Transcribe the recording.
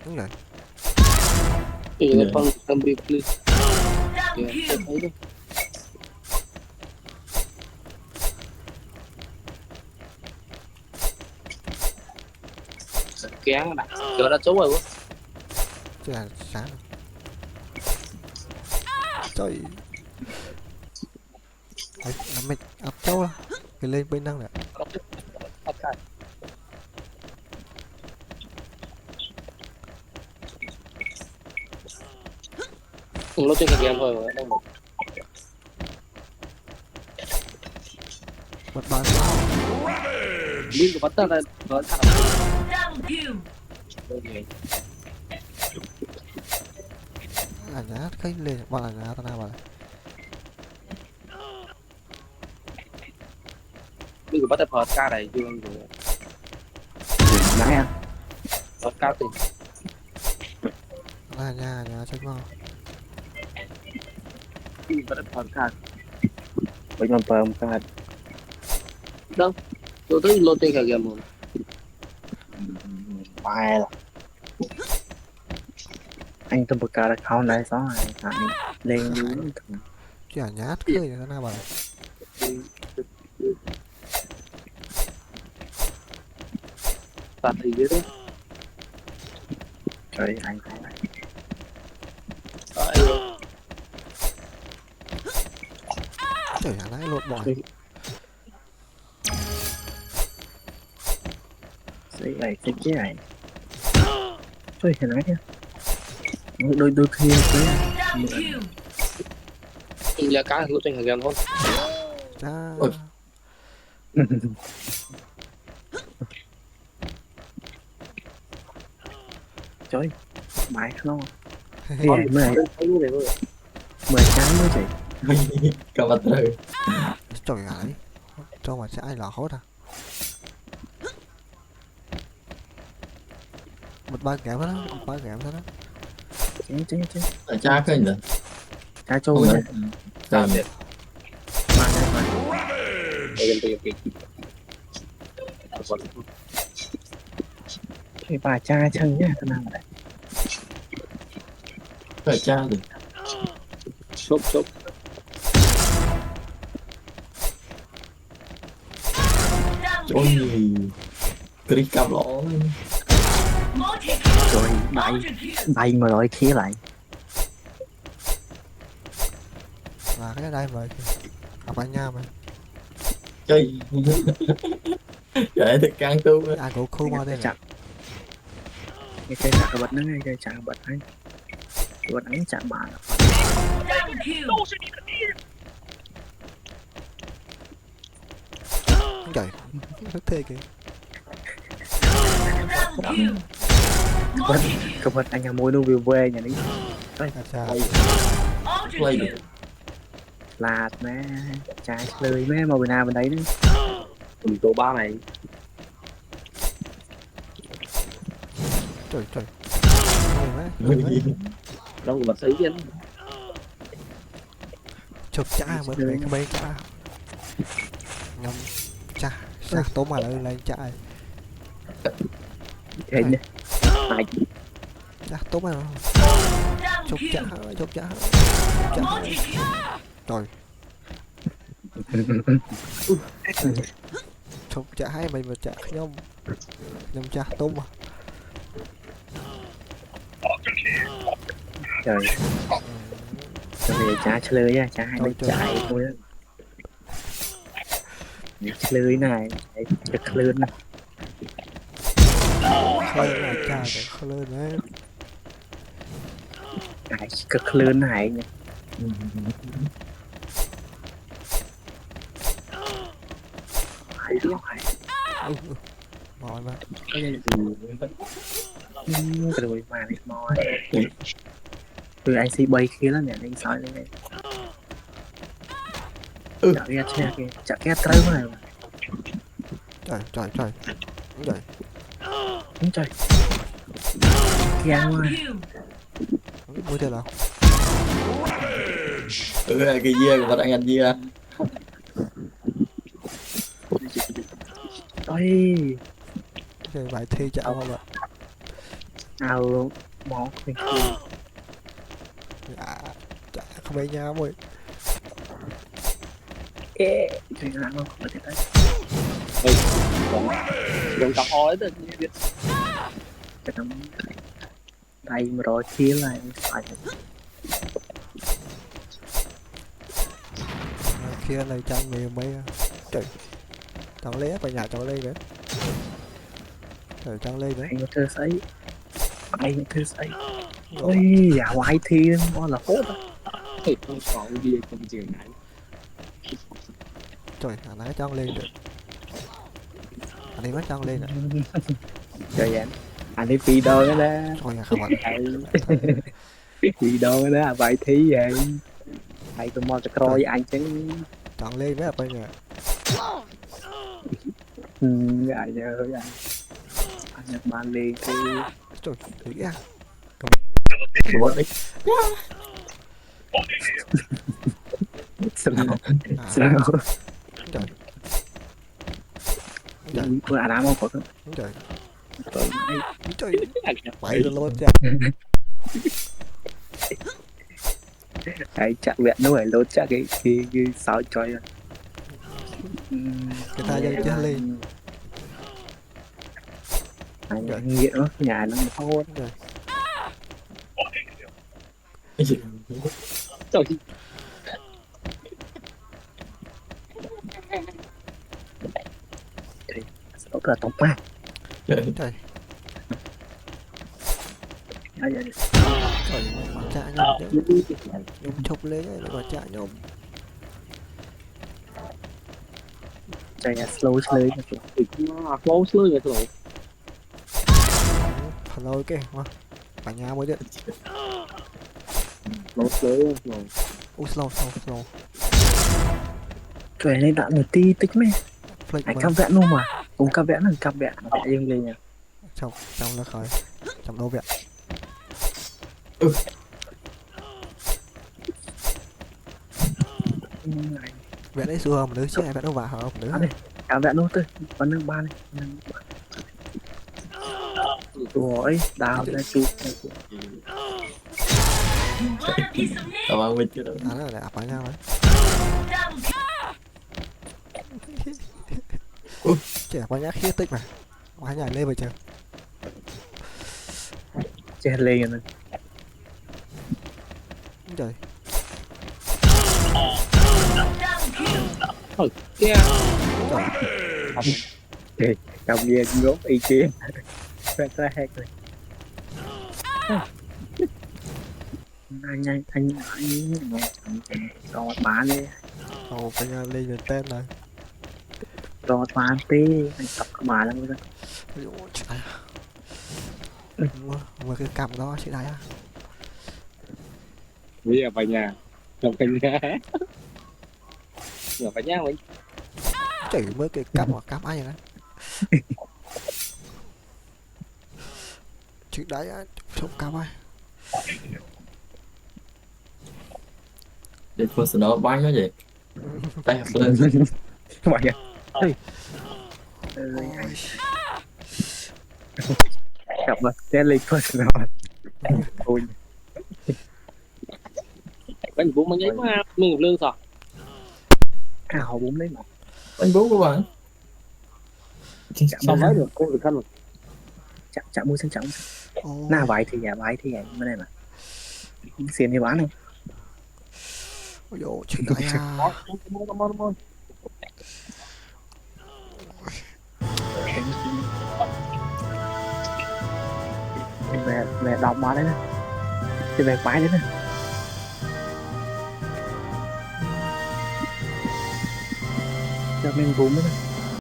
Đúng rồi. Iya, con ambil please. Ya, saya itu. Sekian nak. Giờ đã trốn rồi bố. Chứ là sáng. Trời. Mày ập châu à? Cái lên bên năng này. Okay. Nó trên cái game thôi mà đâu một. Bật bàn. Link của bắt ta là nó thằng. Là nhá cái lên bạn là nhá tao nào bạn. Link của bắt ta phật ca này dương rồi. Nãy à? Phật ca thì Là nhà chắc ngon. link bắt ta phật ca. Bây giờ bơm cả Đâu? Tôi thấy lô trên cái game rồi. bài là anh tôi bật cả là không đấy sao này lên dưới Chứ là nhá khơi tao nào bạn. Tạt thì dưới đấy. trời anh thấy này Trời hả nãy lột bỏ. sẽ này cái này trời thì nói nha đôi khi cái Link là cá lô trên cái game thôi. Cha. trời bài không thì Con mười thấy như này thôi. 10 cái mới chỉ Cả mặt trời. Trời hả đấy. Cho mà sẽ ai lỏ hốt à. Một ba kém đó, một ba kém đó. chứ Ở cha cái gì cá trâu nhá Tạt thì. mà đây mà Tôi cái bà cha chân nhá tao làm đấy Ở cha rồi. Chốt. Ôi click cặp lỗ. rồi bay mà rồi kia lại Là cái đây mà. Gặp anh nha mày. Chơi. Vậy thì căng tu. Ai cũng khu mà đây này. chặt cái cây chặt bật nó ngay cây chặt bật ấy bật ấy chặt bà Trời. Rất thê kìa. bật không bật anh em mua đâu về quê nhà đi Cha. Play được. lạt má trái lời má mà bữa nào bên đấy nữa Cùng tổ ba này. Trời. Mày má. Đâu mà thấy chứ. Chụp cha mới phải cái bê cha. Ngâm cha. Cha tố mà lên cha. hình này Cha tố mà. Chụp cha. Trời. Chụp cha hay mày mà cha nhông. Nhông cha tố mà. trời về trái lời nha trái hai bên chạy thôi đó lời này cái lươn này Khơi là cha để khơi lên đấy. cái lươn này nha hay lắm hay Mỏi mà. rồi mà đi mỏi từ IC bay kia đó nhà anh soi lên đây chặt ghét xe kìa chặt ghét tới này Trời. Đúng rồi. đúng trời kia ngoài Không biết mua thế nào. Cái dê của bạn anh dê. ôi Cái bài thi chạo mà bạn. ao món mình Dạ, chả không bay nha ơi. ê chuyện là nó không có thể đấy Dùng cặp oi đó. cái tấm đây mà rồi chia lại phải Kia này chăn miền mấy trời, chọn lấy vào nhà chọn lấy nữa, trời chọn lấy nữa. anh có thơ sấy anh có thơ sấy ôi dạ quái thiên nó là hốt á Thì không còn gì trong trường này. Trời, anh ấy chọn lên được, anh ấy mới chọn lên rồi. trời anh ấy phi đôi đó Thôi không ạ. phi đôi đó vậy thì vậy thầy tôi mò cho coi anh chứ Chọn lên mấy bây giờ. dạ giờ anh nhập ban liền thì Trời, thử à. Bot đấy. sao À, sao trời. Trời, tôi à đám không có trời, tôi trời, mày rồi luôn cha. thầy chắc vẹn nó phải lốt chắc cái sao chơi rồi Người ta dân chết lên. anh nghiện nó nhà nó hốt Trời, Trời. nó là tổng ba Trời. trời, trời trời, mà cha nhom chứ. Nhom chụp lên ấy, mà cha nhom. trời slow chơi Close luôn rồi rồi. Phần lôi cái mà. Bà nhà mới được. Close luôn rồi. Slow. trời này đã một tí tích mẹ Flick anh mà. cam vẹn luôn mà cùng cam vẹn là cam vẹn nó phải dừng lên nha Trong nó khỏi. Trong đâu vậy? Vẽ đấy xưa mà đứa chứ ai vẽ đâu vào hả đứa. cam vẹn luôn tôi còn nâng ba này rồi đào ra chụp Tao ăn mít chứ đâu. À nó lại ập vào nhau đấy. Trẻ quá nhá khía tích mà. Quá nhảy lên vậy trời. che lên rồi Trời. Yeah. Trời. cầm về gốc y kia phải ra hết rồi anh rồi bán đi Ồ phải nha lên được tên rồi. rồi bán tí anh tập bà lắm rồi Ôi dồi, trời. Mua cái cằm đó chị đại á. Bây giờ về nhà. Trong căn nhà. Rồi phải nhá mình. Chỉ mới cái cằm hoặc cằm ai vậy đó. Chị đại á, chụp cằm ai. Để first nó bắn nó vậy. Tay học lên. mọi người Ôi. gặp mà che lên first rồi ôi Bánh bún mình giấy mà. Mình lương sao? ảo bún đấy mà Bánh bún của bạn. Xong hết rồi. Cô được khăn rồi. chạm mua sang trọng Ôi. na vậy thì vậy bên này mà xiên thì bán này Ôi dồi, chị đại à. về đọc bán đấy nè thì về quái đấy nè cho mình bún đấy nè